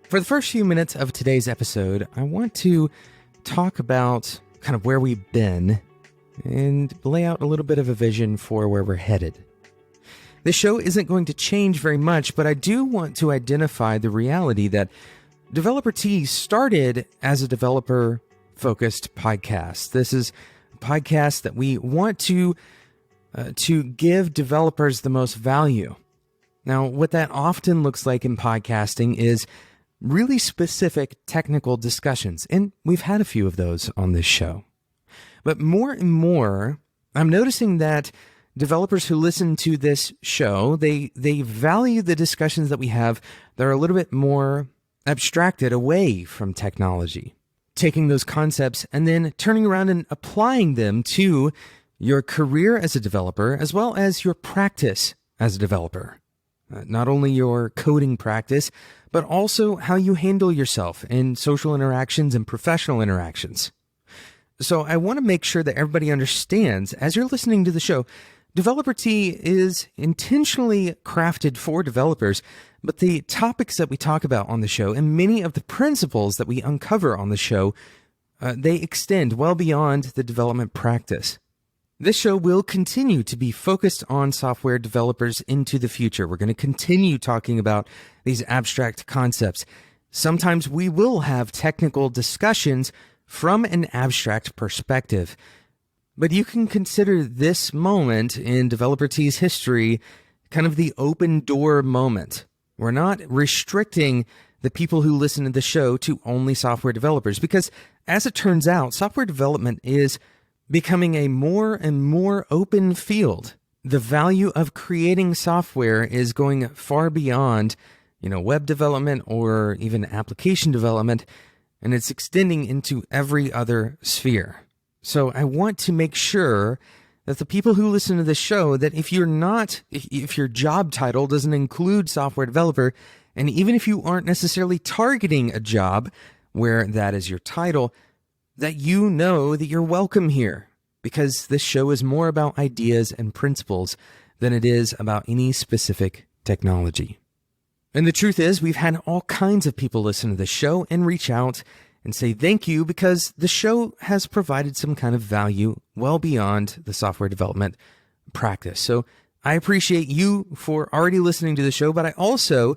For the first few minutes of today's episode, I want to talk about kind of where we've been and lay out a little bit of a vision for where we're headed. This show isn't going to change very much, but I do want to identify the reality that Developer T started as a developer-focused podcast. This is a podcast that we want to give developers the most value. Now, what that often looks like in podcasting is really specific technical discussions, and we've had a few of those on this show. But more and more, I'm noticing that developers who listen to this show, they value the discussions that we have that are a little bit more abstracted away from technology, taking those concepts and then turning around and applying them to your career as a developer, as well as your practice as a developer. Not only your coding practice, but also how you handle yourself in social interactions and professional interactions. So I want to make sure that everybody understands, as you're listening to the show, Developer T is intentionally crafted for developers, but the topics that we talk about on the show and many of the principles that we uncover on the show, they extend well beyond the development practice. This show will continue to be focused on software developers into the future. We're going to continue talking about these abstract concepts. Sometimes we will have technical discussions from an abstract perspective. But you can consider this moment in Developer T's history kind of the open door moment. We're not restricting the people who listen to the show to only software developers, because as it turns out, software development is becoming a more and more open field. The value of creating software is going far beyond, web development or even application development, and it's extending into every other sphere. So I want to make sure that the people who listen to this show, that if your job title doesn't include software developer, and even if you aren't necessarily targeting a job where that is your title, that you know that you're welcome here, because this show is more about ideas and principles than it is about any specific technology. And the truth is, we've had all kinds of people listen to this show and reach out and say thank you, because the show has provided some kind of value well beyond the software development practice. So I appreciate you for already listening to the show, but I also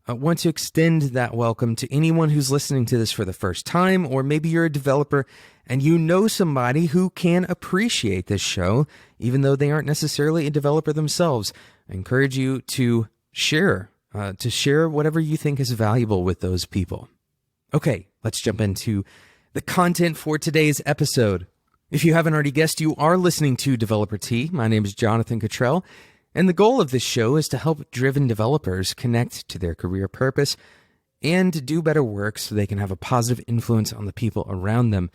want to extend that welcome to anyone who's listening to this for the first time, or maybe you're a developer and you know somebody who can appreciate this show, even though they aren't necessarily a developer themselves. I encourage you to share whatever you think is valuable with those people. Okay, let's jump into the content for today's episode. If you haven't already guessed, you are listening to Developer T. My name is Jonathan Cottrell, and the goal of this show is to help driven developers connect to their career purpose and to do better work so they can have a positive influence on the people around them.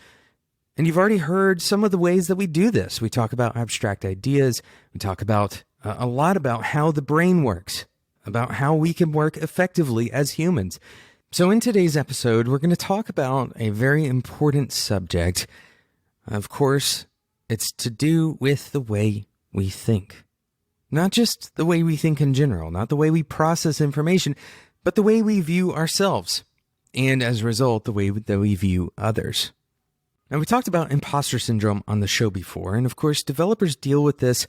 And you've already heard some of the ways that we do this. We talk about abstract ideas. We talk about a lot about how the brain works, about how we can work effectively as humans. So in today's episode, we're going to talk about a very important subject. Of course, it's to do with the way we think. Not just the way we think in general, not the way we process information, but the way we view ourselves, and as a result, the way that we view others. Now, we talked about imposter syndrome on the show before, and of course, developers deal with this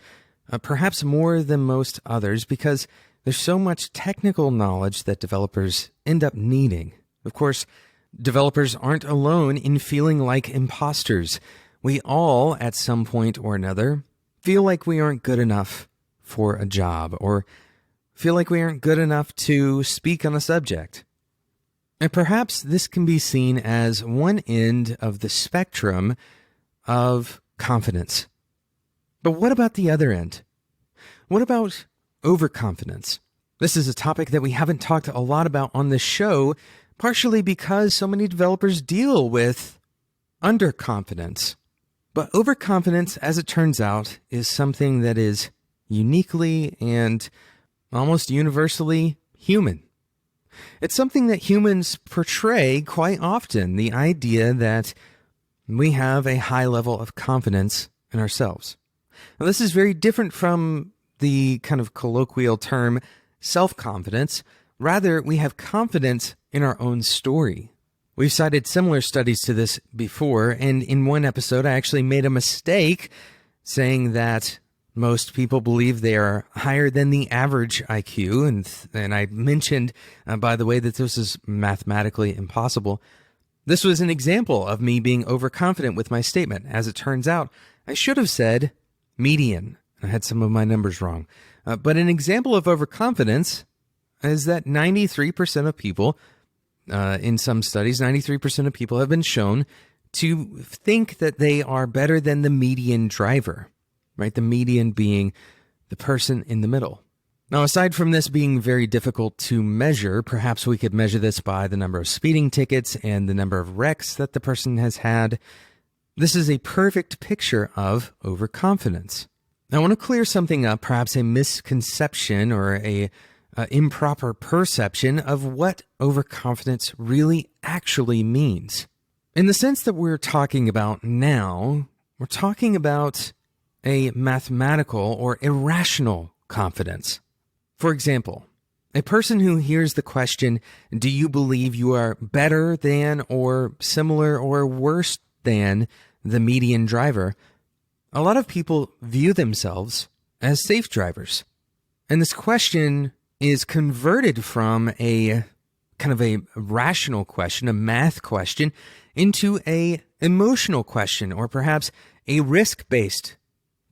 perhaps more than most others because there's so much technical knowledge that developers end up needing. Of course, developers aren't alone in feeling like imposters. We all, at some point or another, feel like we aren't good enough for a job, or feel like we aren't good enough to speak on a subject. And perhaps this can be seen as one end of the spectrum of confidence. But what about the other end? What about overconfidence? This is a topic that we haven't talked a lot about on the show, partially because so many developers deal with underconfidence. But overconfidence, as it turns out, is something that is uniquely and almost universally human. It's something that humans portray quite often, the idea that we have a high level of confidence in ourselves. Now, this is very different from the kind of colloquial term self-confidence. Rather, we have confidence in our own story. We've cited similar studies to this before, and in one episode, I actually made a mistake saying that most people believe they are higher than the average IQ, and I mentioned, by the way, that this is mathematically impossible. This was an example of me being overconfident with my statement. As it turns out, I should have said median. I had some of my numbers wrong. But an example of overconfidence is that 93% of people, in some studies, 93% of people have been shown to think that they are better than the median driver, right? The median being the person in the middle. Now, aside from this being very difficult to measure, perhaps we could measure this by the number of speeding tickets and the number of wrecks that the person has had. This is a perfect picture of overconfidence. Now, I want to clear something up, perhaps a misconception or a improper perception of what overconfidence really actually means. In the sense that we're talking about now, we're talking about a mathematical or irrational confidence. For example, a person who hears the question, do you believe you are better than or similar or worse than the median driver? A lot of people view themselves as safe drivers. And this question is converted from a kind of a rational question, a math question, into a emotional question, or perhaps a risk-based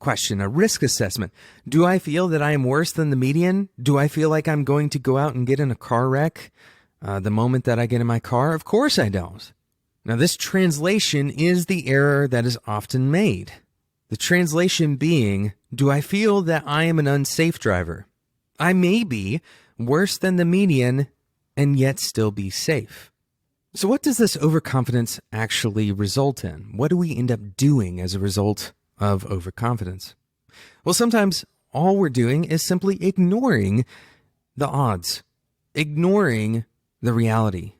question, a risk assessment. Do I feel that I am worse than the median? Do I feel like I'm going to go out and get in a car wreck the moment that I get in my car? Of course I don't. Now, this translation is the error that is often made. The translation being, do I feel that I am an unsafe driver? I may be worse than the median and yet still be safe. So what does this overconfidence actually result in? What do we end up doing as a result of overconfidence? Well, sometimes all we're doing is simply ignoring the odds, ignoring the reality.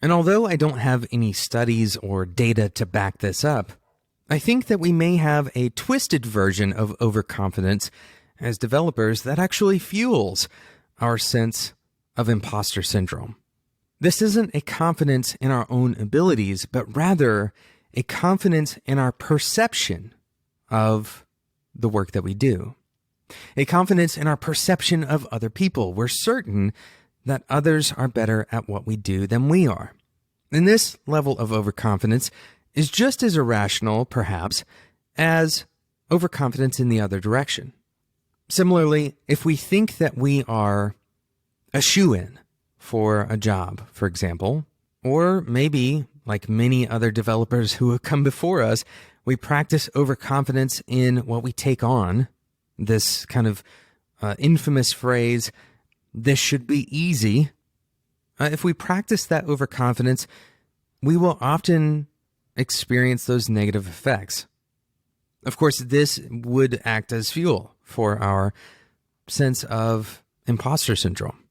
And although I don't have any studies or data to back this up, I think that we may have a twisted version of overconfidence as developers that actually fuels our sense of imposter syndrome. This isn't a confidence in our own abilities, but rather a confidence in our perception of the work that we do. A confidence in our perception of other people. We're certain that others are better at what we do than we are. And this level of overconfidence is just as irrational, perhaps, as overconfidence in the other direction. Similarly, if we think that we are a shoo-in for a job, for example, or maybe, like many other developers who have come before us, we practice overconfidence in what we take on, this kind of infamous phrase, this should be easy. If we practice that overconfidence, we will often experience those negative effects. Of course, this would act as fuel for our sense of imposter syndrome.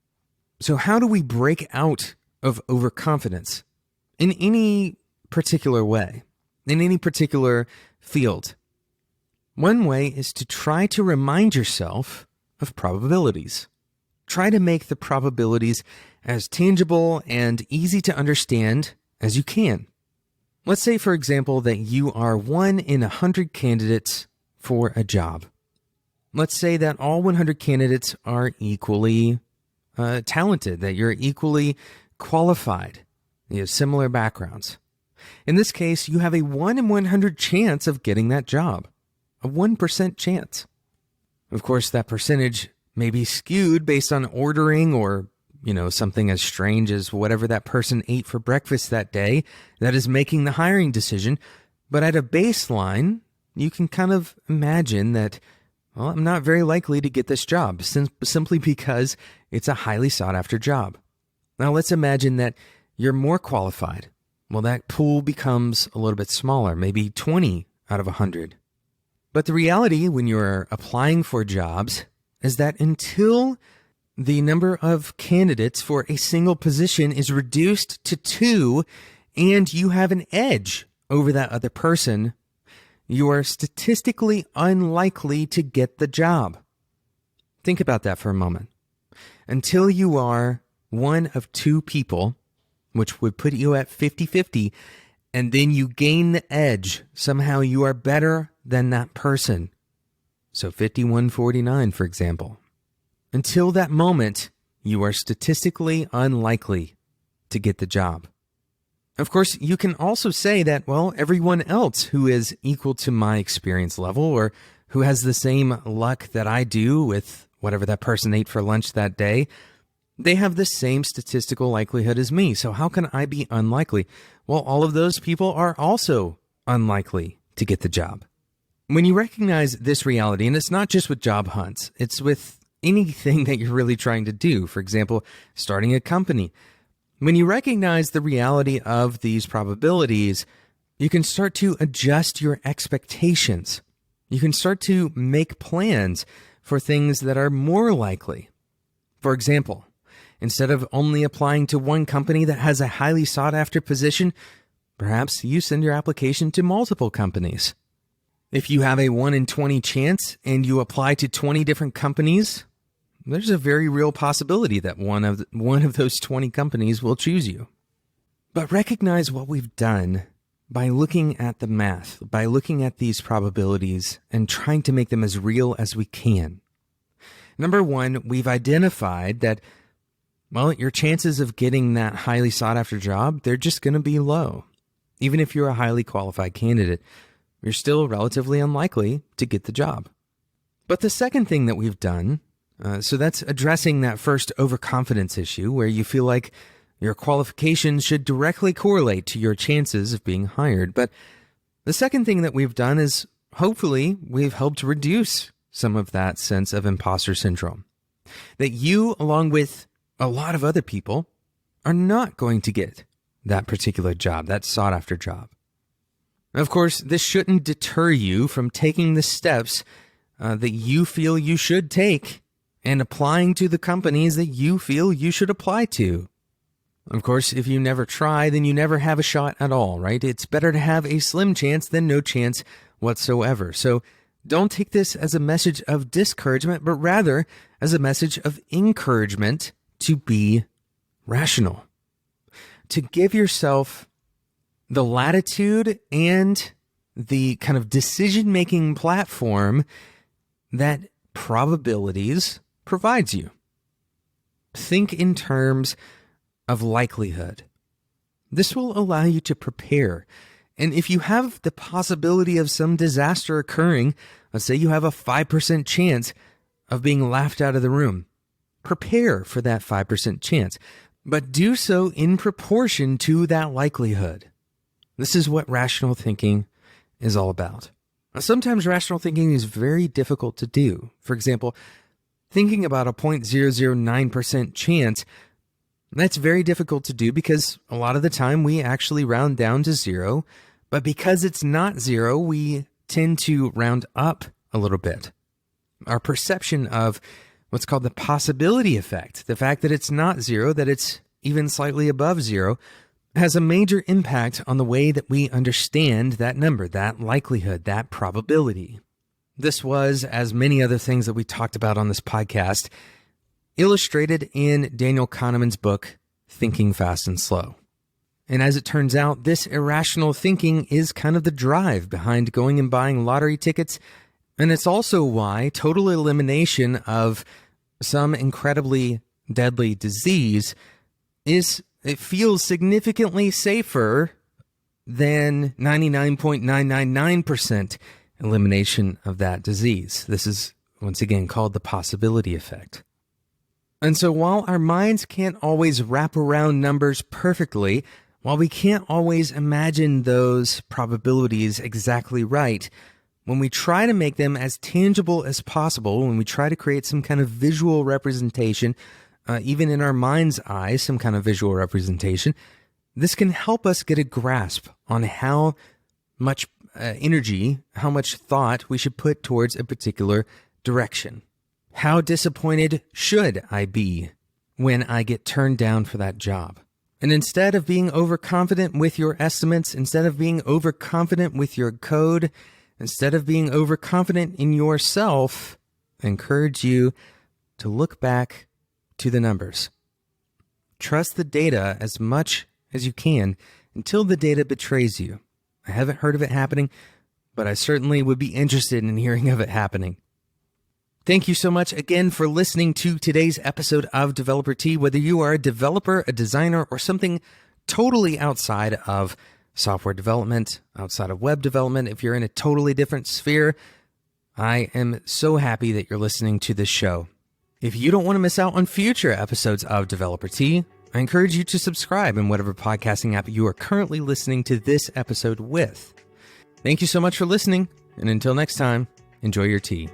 So how do we break out of overconfidence in any particular way, in any particular field? One way is to try to remind yourself of probabilities. Try to make the probabilities as tangible and easy to understand as you can. Let's say, for example, that you are 1 in 100 candidates for a job. Let's say that all 100 candidates are equally talented, that you're equally qualified, you have similar backgrounds. In this case, you have a 1 in 100 chance of getting that job, a 1% chance. Of course, that percentage may be skewed based on ordering or something as strange as whatever that person ate for breakfast that day that is making the hiring decision. But at a baseline, you can kind of imagine that, well, I'm not very likely to get this job simply because it's a highly sought after job. Now let's imagine that you're more qualified. Well, that pool becomes a little bit smaller, maybe 20 out of 100. But the reality when you're applying for jobs is that until the number of candidates for a single position is reduced to 2 and you have an edge over that other person, you are statistically unlikely to get the job. Think about that for a moment. Until you are one of 2 people which would put you at 50-50, and then you gain the edge. Somehow you are better than that person. So 51-49, for example. Until that moment, you are statistically unlikely to get the job. Of course, you can also say that, well, everyone else who is equal to my experience level or who has the same luck that I do with whatever that person ate for lunch that day, they have the same statistical likelihood as me. So how can I be unlikely? Well, all of those people are also unlikely to get the job. When you recognize this reality, and it's not just with job hunts, it's with anything that you're really trying to do. For example, starting a company. When you recognize the reality of these probabilities, you can start to adjust your expectations. You can start to make plans for things that are more likely. For example, instead of only applying to one company that has a highly sought-after position, perhaps you send your application to multiple companies. If you have a 1 in 20 chance and you apply to 20 different companies, there's a very real possibility that one of those 20 companies will choose you. But recognize what we've done by looking at the math, by looking at these probabilities and trying to make them as real as we can. Number one, we've identified that, well, your chances of getting that highly sought-after job, they're just going to be low. Even if you're a highly qualified candidate, you're still relatively unlikely to get the job. But the second thing that we've done, so that's addressing that first overconfidence issue where you feel like your qualifications should directly correlate to your chances of being hired. But the second thing that we've done is hopefully we've helped reduce some of that sense of imposter syndrome. That you, along with a lot of other people, are not going to get that particular job, that sought-after job. Of course, this shouldn't deter you from taking the steps that you feel you should take and applying to the companies that you feel you should apply to. Of course, if you never try, then you never have a shot at all, right? It's better to have a slim chance than no chance whatsoever. So don't take this as a message of discouragement, but rather as a message of encouragement to be rational, to give yourself the latitude and the kind of decision-making platform that probabilities provides you. Think in terms of likelihood. This will allow you to prepare. And if you have the possibility of some disaster occurring, let's say you have a 5% chance of being laughed out of the room, prepare for that 5% chance, but do so in proportion to that likelihood. This is what rational thinking is all about. Now, sometimes rational thinking is very difficult to do. For example, thinking about a 0.009% chance, that's very difficult to do because a lot of the time we actually round down to zero, but because it's not zero, we tend to round up a little bit. Our perception of what's called the possibility effect, the fact that it's not zero, that it's even slightly above zero, has a major impact on the way that we understand that number, that likelihood, that probability. This was, as many other things that we talked about on this podcast, illustrated in Daniel Kahneman's book, Thinking Fast and Slow. And as it turns out, this irrational thinking is kind of the drive behind going and buying lottery tickets. And it's also why total elimination of some incredibly deadly disease it feels significantly safer than 99.999% elimination of that disease. This is, once again, called the possibility effect. And so while our minds can't always wrap around numbers perfectly, while we can't always imagine those probabilities exactly right, when we try to make them as tangible as possible, when we try to create some kind of visual representation, even in our mind's eye, some kind of visual representation, this can help us get a grasp on how much energy, how much thought we should put towards a particular direction. How disappointed should I be when I get turned down for that job? And instead of being overconfident with your estimates, instead of being overconfident with your code, instead of being overconfident in yourself, I encourage you to look back to the numbers. Trust the data as much as you can until the data betrays you. I haven't heard of it happening, but I certainly would be interested in hearing of it happening. Thank you so much again for listening to today's episode of Developer Tea. Whether you are a developer, a designer, or something totally outside of software development, outside of web development, if you're in a totally different sphere, I am so happy that you're listening to this show. If you don't want to miss out on future episodes of Developer Tea, I encourage you to subscribe in whatever podcasting app you are currently listening to this episode with. Thank you so much for listening, and until next time, enjoy your tea.